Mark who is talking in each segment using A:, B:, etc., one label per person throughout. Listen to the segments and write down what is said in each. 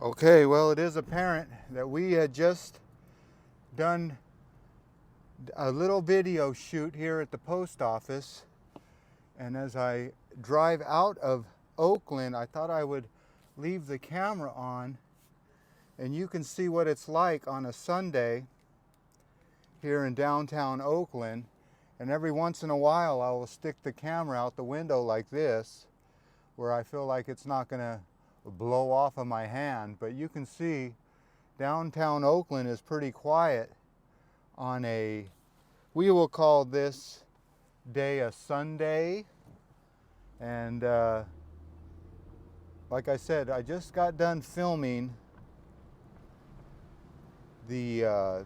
A: Okay, well, it is apparent that we had just done a little video shoot here at the post office, and as I drive out of Oakland, I thought I would leave the camera on and you can see what it's like on a Sunday here in downtown Oakland. And every once in a while I will stick the camera out the window like this, where I feel like it's not going to blow off of my hand. But you can see downtown Oakland is pretty quiet on a, we will call this day a Sunday. And like I said, I just got done filming the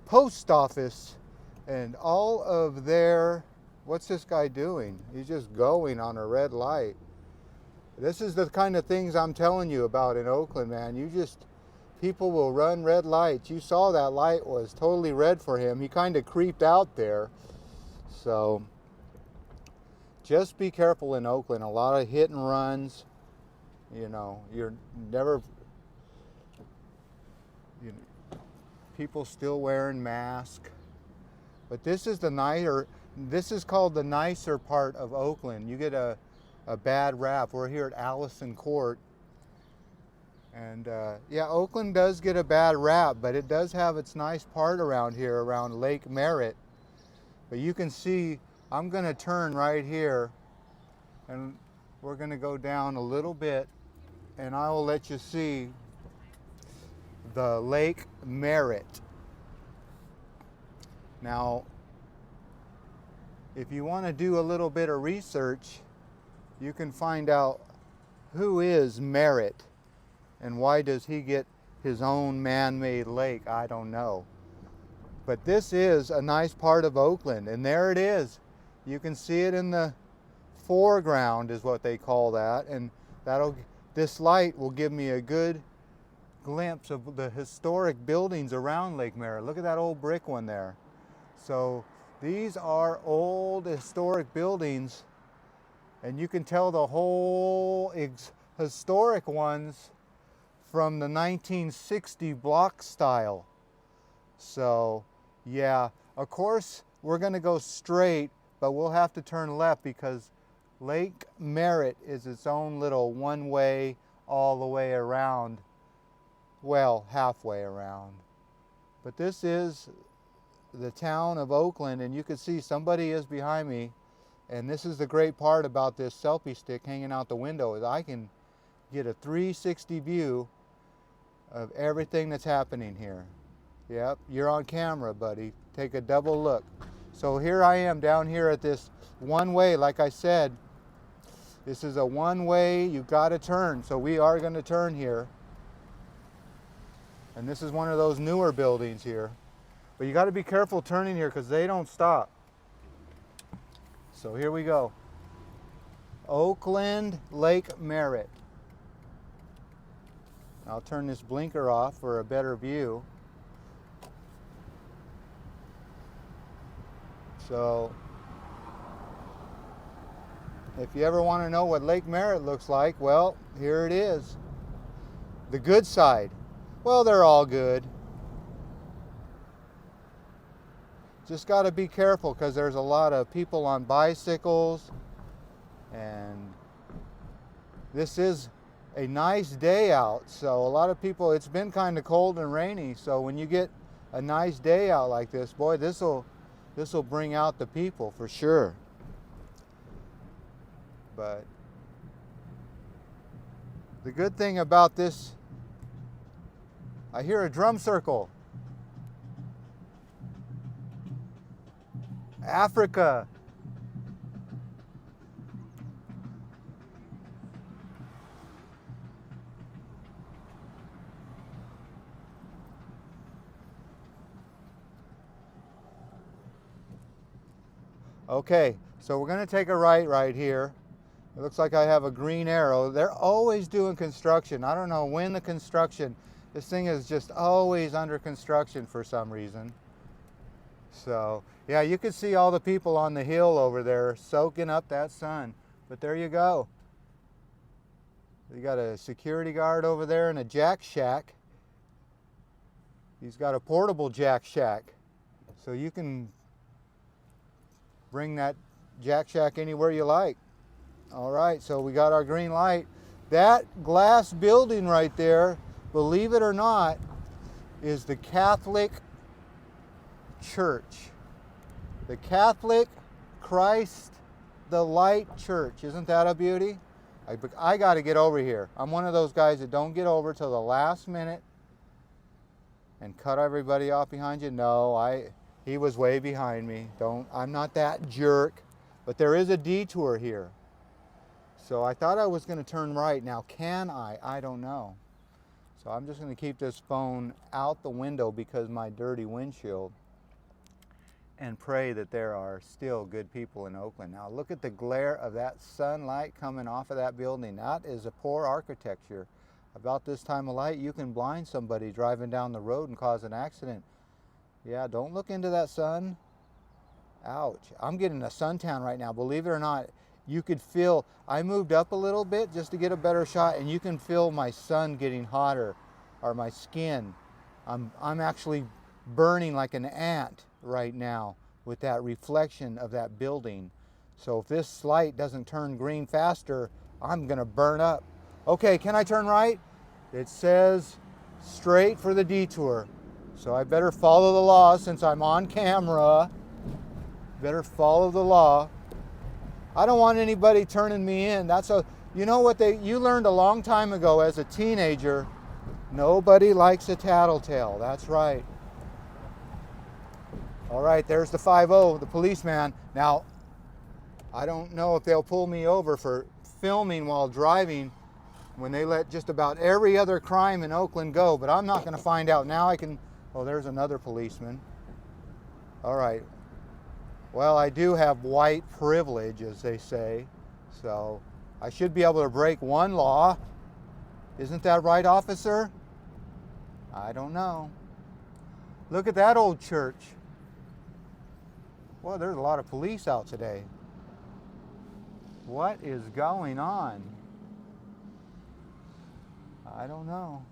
A: post office and all of their, what's this guy doing? He's just going on a red light. This is the kind of things I'm telling you about in Oakland, man. People will run red lights. You saw that light was totally red for him. He kind of creeped out there. So just be careful in Oakland. A lot of hit and runs. You know, you're never, people still wearing masks. But this is this is called the nicer part of Oakland. You get a bad rap. We're here at Allison Court. And yeah, Oakland does get a bad rap, but it does have its nice part around here, around Lake Merritt. But you can see, I'm gonna turn right here and we're gonna go down a little bit and I will let you see the Lake Merritt. Now, if you want to do a little bit of research, you can find out who is Merritt and why does he get his own man-made lake. I don't know. But this is a nice part of Oakland, and there it is. You can see it in the foreground is what they call that, and this light will give me a good glimpse of the historic buildings around Lake Merritt. Look at that old brick one there. So these are old historic buildings, and you can tell the whole historic ones from the 1960 block style. So yeah, of course we're going to go straight, but we'll have to turn left because Lake Merritt is its own little one-way all the way around. Well, halfway around. But this is the town of Oakland, and you can see somebody is behind me, and this is the great part about this selfie stick hanging out the window, is I can get a 360 view of everything that's happening here. Yep, you're on camera, buddy. Take a double look. So here I am down here at this one-way. Like I said, this is a one-way. You've got to turn, so we are going to turn here. And this is one of those newer buildings here. But you got to be careful turning here because they don't stop. So here we go. Oakland, Lake Merritt. I'll turn this blinker off for a better view. So if you ever want to know what Lake Merritt looks like, well, here it is. The good side. Well, they're all good. Just got to be careful because there's a lot of people on bicycles, and this is a nice day out. So a lot of people, it's been kind of cold and rainy, so when you get a nice day out like this, boy, this will bring out the people for sure. But the good thing about this, I hear a drum circle. Africa. Okay, so we're going to take a right here. It looks like I have a green arrow. They're always doing construction. I don't know when the construction, this thing is just always under construction for some reason. So yeah, you can see all the people on the hill over there soaking up that sun. But there you go. You got a security guard over there and a jack shack. He's got a portable jack shack. So you can bring that jack shack anywhere you like. All right, so we got our green light. That glass building right there, believe it or not, is the Catholic Church. The Catholic Christ the Light Church. Isn't that a beauty? I got to get over here. I'm one of those guys that don't get over till the last minute and cut everybody off behind you. No, he was way behind me. I'm not that jerk. But there is a detour here. So I thought I was going to turn right. Now can I? I don't know. So I'm just going to keep this phone out the window because of my dirty windshield, and pray that there are still good people in Oakland. Now look at the glare of that sunlight coming off of that building. That is a poor architecture. About this time of light, you can blind somebody driving down the road and cause an accident. Yeah, don't look into that sun. Ouch. I'm getting a suntan right now. Believe it or not, you could feel, I moved up a little bit just to get a better shot, and you can feel my sun getting hotter, or my skin. I'm actually burning like an ant right now with that reflection of that building. So if this light doesn't turn green faster, I'm gonna burn up. Okay, can I turn right? It says straight for the detour. So I better follow the law since I'm on camera. Better follow the law. I don't want anybody turning me in. You know what you learned a long time ago as a teenager, nobody likes a tattletale. That's right. All right, there's the 5-0, the policeman. Now, I don't know if they'll pull me over for filming while driving when they let just about every other crime in Oakland go, but I'm not going to find out. Now I can, oh, there's another policeman. All right. Well, I do have white privilege, as they say, so I should be able to break one law. Isn't that right, officer? I don't know. Look at that old church. Well, there's a lot of police out today. What is going on? I don't know.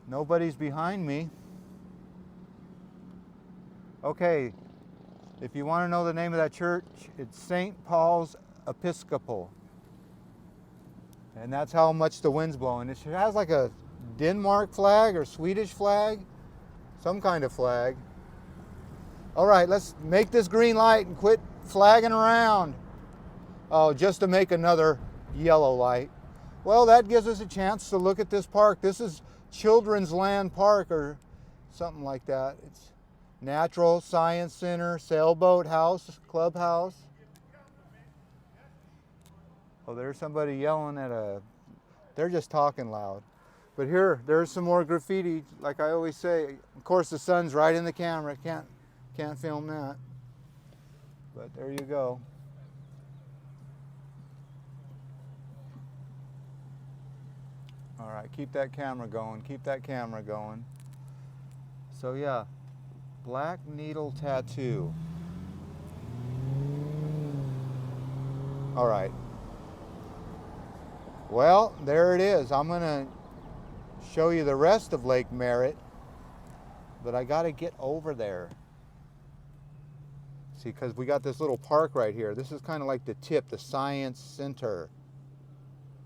A: Nobody's behind me. Okay, if you want to know the name of that church, it's St. Paul's Episcopal. And that's how much the wind's blowing. It has like a Denmark flag or Swedish flag, some kind of flag. All right, let's make this green light and quit flagging around. Oh, just to make another yellow light. Well, that gives us a chance to look at this park. This is Children's Land Park or something like that. It's Natural Science Center, Sailboat House, Clubhouse. Oh, there's somebody yelling at they're just talking loud. But there's some more graffiti, like I always say. Of course, the sun's right in the camera. Can't film that. But there you go. All right, keep that camera going. Keep that camera going. So yeah, black needle tattoo. All right. Well, there it is. I'm gonna show you the rest of Lake Merritt, but I gotta get over there. See, because we got this little park right here. This is kind of like the tip, the science center.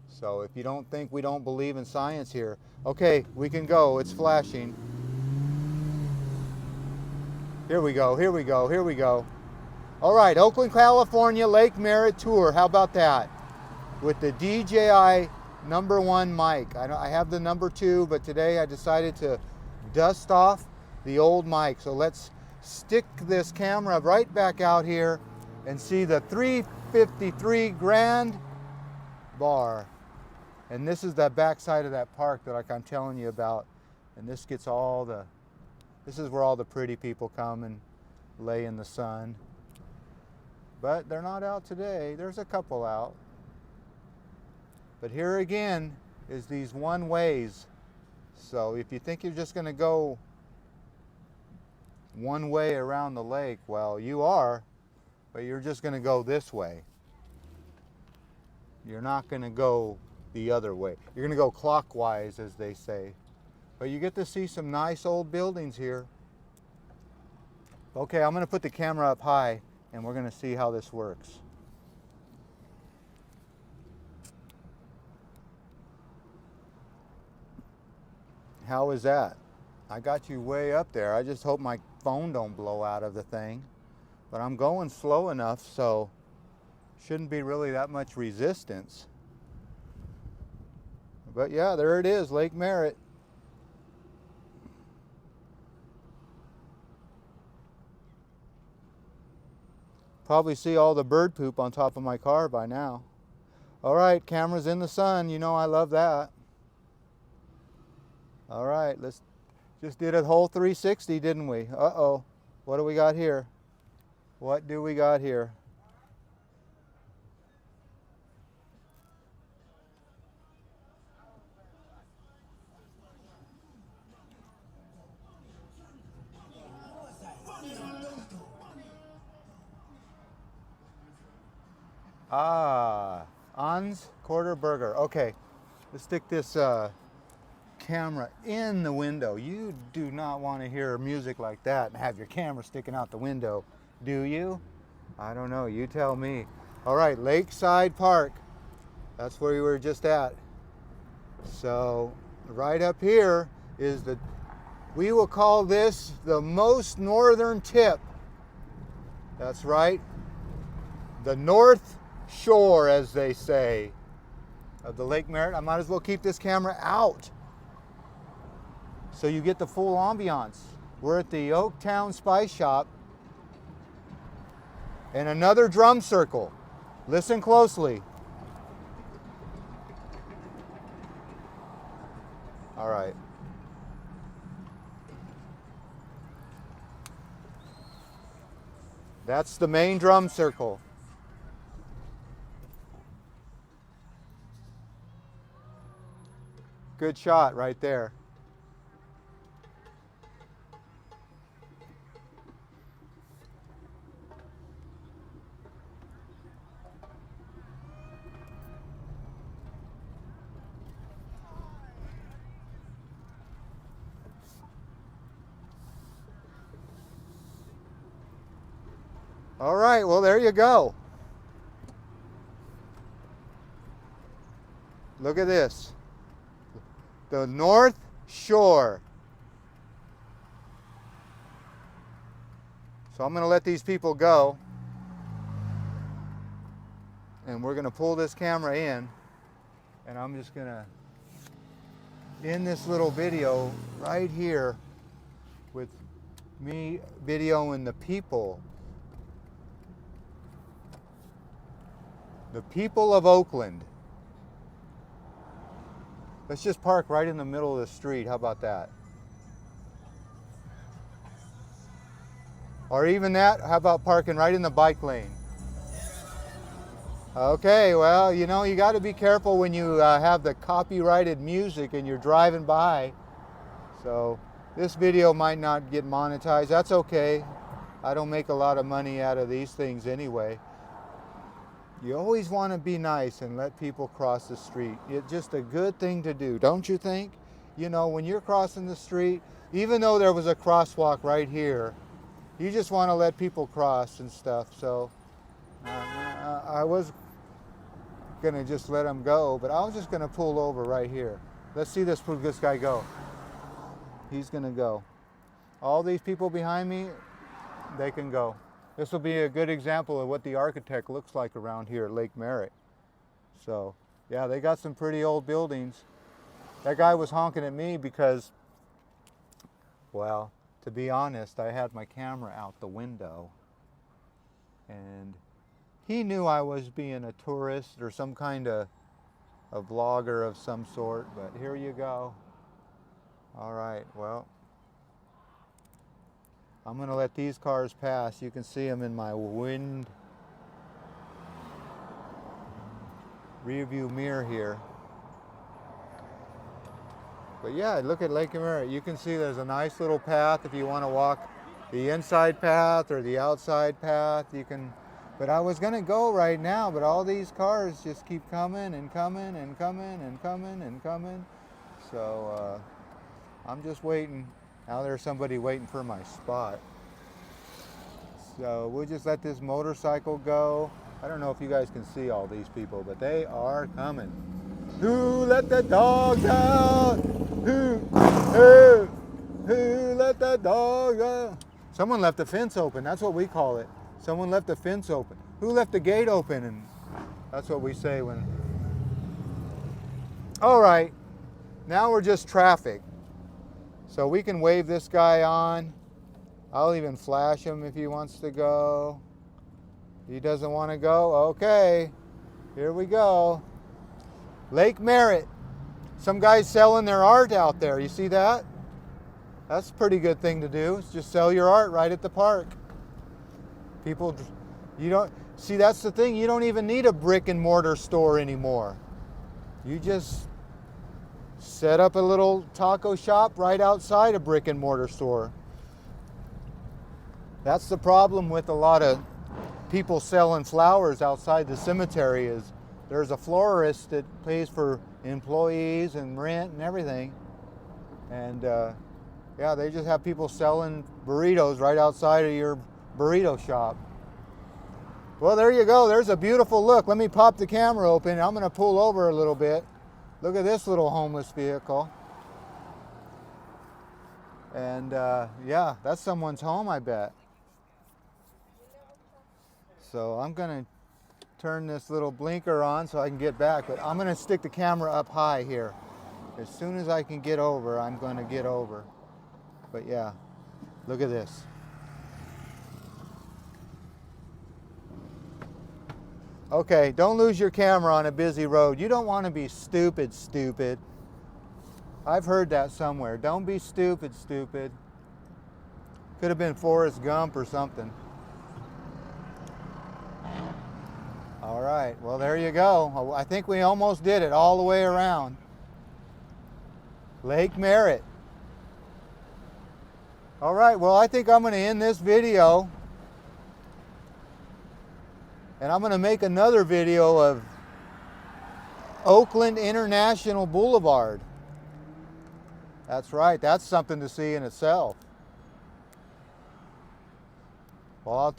A: So if you don't think we don't believe in science here, okay, we can go. It's flashing. Here we go, here we go, here we go. All right, Oakland, California, Lake Merritt tour. How about that? With the DJI #1 mic. I have the #2, but today I decided to dust off the old mic. So let's stick this camera right back out here and see the 353 Grand Bar. And this is the backside of that park that like I'm telling you about. And this gets this is where all the pretty people come and lay in the sun. But they're not out today. There's a couple out. But here again is these one ways. So if you think you're just going to go one way around the lake, well, you are. but you're just going to go this way. You're not going to go the other way. You're going to go clockwise, as they say. But you get to see some nice old buildings here. Okay, I'm going to put the camera up high and we're going to see how this works. How is that? I got you way up there. I just hope my phone don't blow out of the thing. But I'm going slow enough, so shouldn't be really that much resistance. But yeah, there it is, Lake Merritt. Probably see all the bird poop on top of my car by now. All right, camera's in the sun. You know I love that. All right, let's just did a whole 360, didn't we? Uh-oh. What do we got here? What do we got here? An's Quarter Burger. Okay, let's stick this camera in the window. You do not want to hear music like that and have your camera sticking out the window, do you? I don't know, you tell me. All right, Lakeside Park. That's where we were just at. So right up here is we will call this the most northern tip. That's right. The North Shore, as they say, of the Lake Merritt. I might as well keep this camera out so you get the full ambiance. We're at the Oaktown Spice Shop and another drum circle. Listen closely. All right. That's the main drum circle. Good shot right there. All right, well, there you go. Look at this. The North Shore. So I'm going to let these people go. And we're going to pull this camera in. And I'm just going to end this little video right here with me videoing the people. The people of Oakland. Let's just park right in the middle of the street. How about that? Or even that, how about parking right in the bike lane? Okay, well, you know, you got to be careful when you have the copyrighted music and you're driving by. So this video might not get monetized. That's okay. I don't make a lot of money out of these things anyway. You always want to be nice and let people cross the street. It's just a good thing to do, don't you think? You know, when you're crossing the street, even though there was a crosswalk right here, you just want to let people cross and stuff. So I was going to just let them go, but I was just going to pull over right here. Let's see this guy go. He's going to go. All these people behind me, they can go. This will be a good example of what the architect looks like around here at Lake Merritt. So, yeah, they got some pretty old buildings. That guy was honking at me because, well, to be honest, I had my camera out the window. And he knew I was being a tourist or some kind of a vlogger of some sort, but here you go. All right, well, I'm going to let these cars pass. You can see them in my rear view mirror here. But yeah, look at Lake Merritt. You can see there's a nice little path if you want to walk the inside path or the outside path. You can But I was gonna go right now, but all these cars just keep coming and coming and coming and coming and coming. So I'm just waiting. Now there's somebody waiting for my spot. So we'll just let this motorcycle go. I don't know if you guys can see all these people, but they are coming. Who let the dogs out? Who let the dogs out? Someone left the fence open. That's what we call it. Someone left the fence open. Who left the gate open? And that's what we say when... All right, now we're just traffic. So we can wave this guy on. I'll even flash him if he wants to go. He doesn't want to go? Okay, here we go. Lake Merritt. Some guys selling their art out there. You see that? That's a pretty good thing to do. It's just sell your art right at the park. People, you don't, see that's the thing, you don't even need a brick and mortar store anymore. You just set up a little taco shop right outside a brick and mortar store. That's the problem with a lot of people selling flowers outside the cemetery is there's a florist that pays for employees and rent and everything. And yeah, they just have people selling burritos right outside of your burrito shop. Well, there you go. There's a beautiful look. Let me pop the camera open. I'm going to pull over a little bit. Look at this little homeless vehicle. And yeah, that's someone's home, I bet. So I'm going to turn this little blinker on so I can get back, but I'm going to stick the camera up high here. As soon as I can get over, I'm going to get over. But yeah, look at this. Okay, don't lose your camera on a busy road. You don't want to be stupid, stupid. I've heard that somewhere. Don't be stupid, stupid. Could have been Forrest Gump or something. All right, well, there you go. I think we almost did it all the way around. Lake Merritt. All right, well, I think I'm going to end this video. And I'm going to make another video of Oakland International Boulevard. That's right, that's something to see in itself. Well,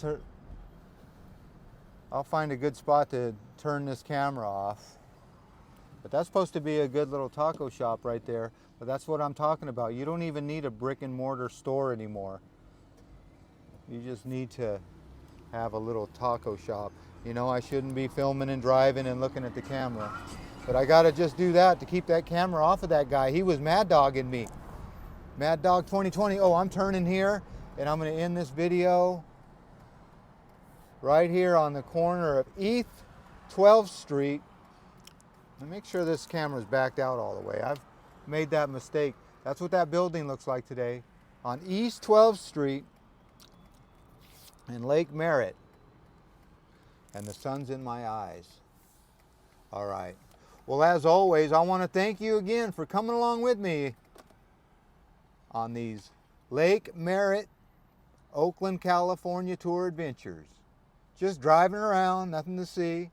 A: I'll find a good spot to turn this camera off. But that's supposed to be a good little taco shop right there. But that's what I'm talking about. You don't even need a brick and mortar store anymore. You just need to have a little taco shop. You know, I shouldn't be filming and driving and looking at the camera. But I gotta just do that to keep that camera off of that guy. He was mad dogging me. Mad Dog 2020. Oh, I'm turning here and I'm gonna end this video right here on the corner of East 12th Street. Let me make sure this camera's backed out all the way. I've made that mistake. That's what that building looks like today. On East 12th Street in Lake Merritt. And the sun's in my eyes. All right. Well, as always, I want to thank you again for coming along with me on these Lake Merritt, Oakland, California tour adventures. Just driving around, nothing to see,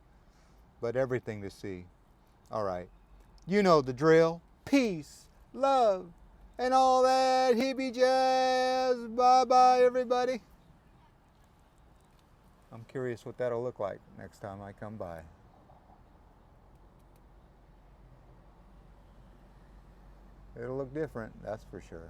A: but everything to see. All right. You know the drill. Peace, love, and all that hippie jazz. Bye-bye, everybody. I'm curious what that'll look like next time I come by. It'll look different, that's for sure.